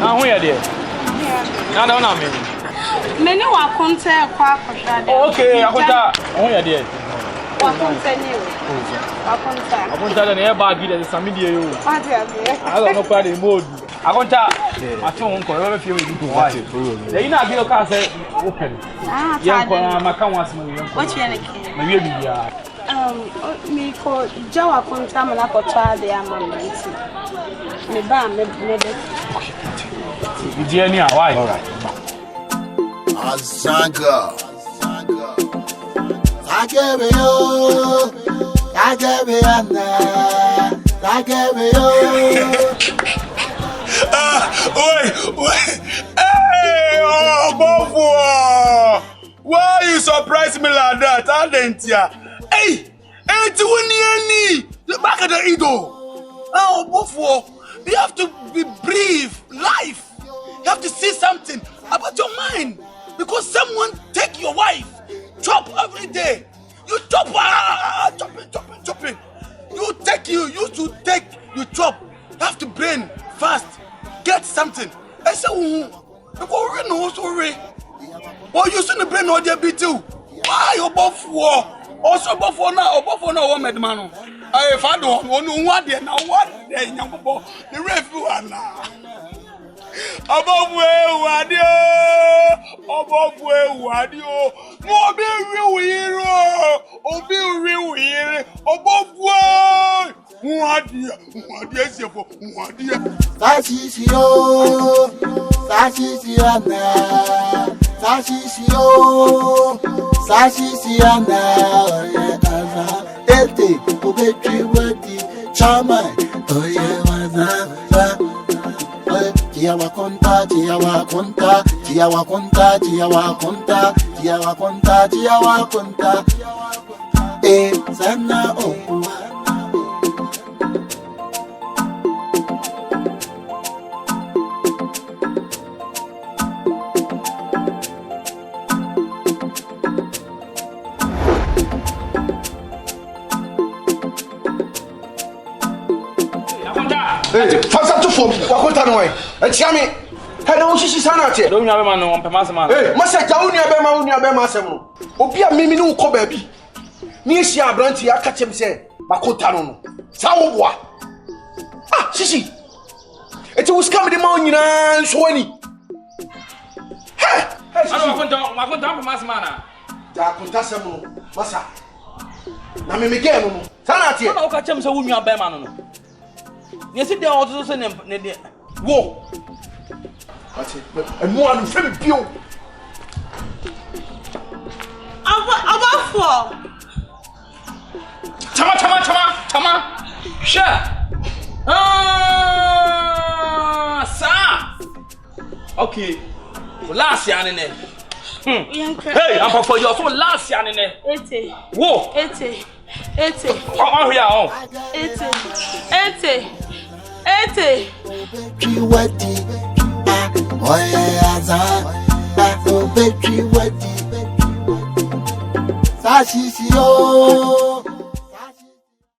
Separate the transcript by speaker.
Speaker 1: Now who are there? Now don't know me.
Speaker 2: Many wa konta kwa koshade.
Speaker 1: Okay, akonta. Who are there?
Speaker 2: Wa konta ni o. Wa konta.
Speaker 1: Akonta na e bag there some media you.
Speaker 2: Ati abi.
Speaker 1: I don't know kwa the mode. Akonta. Ato won ko e be fie we do why. The ina bi o ka say open.
Speaker 2: Ah,
Speaker 1: yen ko maka wasem we yen.
Speaker 2: What you like?
Speaker 1: Na wie bia.
Speaker 2: Me ko jawa konta mana ko twa de amamenti. Me ba me be.
Speaker 1: You dear ni why?
Speaker 3: All right. Azanga. Tagebeo.
Speaker 4: Wait. Hey, oh, Bofo. Why you surprise me like that? I didn't ya. Hey, the back of the ego. Oh, Bofo. You have to be brief, life. You have to see something about your mind. Because someone take your wife, chop every day. You chop, chopping. You to take, you chop. You have to brain fast. Get something. I say, oh, you see the brain or the beat too. Why you both war? Also, before now, one man. I found one day now. What day, young boy? The refuge now. Above where wadio. No be real hero. Above where wadia sefo wadia.
Speaker 3: Sasisiana. Ete ubetri wadi chama. Oye waza. Tia wakonta. Sana oku.
Speaker 4: Hey, fast to phone. Wakonta no way. Etiame. Hey, na ushishi sana ate.
Speaker 1: Don't you have man on pemasa man.
Speaker 4: Hey, masa ja uni abema asem no. Obi a mimi no ko ba bi. Ni ehia abranti aka chem se Wakonta no. Sa wo boa. Ah, shishi. Eti wo scam de ma onyina nso ani. Hey,
Speaker 1: shishi. Wakonta pemasa man.
Speaker 4: Ja Wakonta sem no. Masa. Na mimi ge no. Sana ate.
Speaker 1: Na aka chem se wo nwa abema no. Yes, they are also saying, whoa.
Speaker 4: And one who fell pure.
Speaker 2: About four.
Speaker 1: Tama. Sure. Sir. Okay. Last year, hey, I'm for you. So last year,
Speaker 2: 80.
Speaker 1: Whoa.
Speaker 2: 80.
Speaker 1: Oh, here. 80.
Speaker 3: Triwati, oyaza, obetri wati. Sashisio.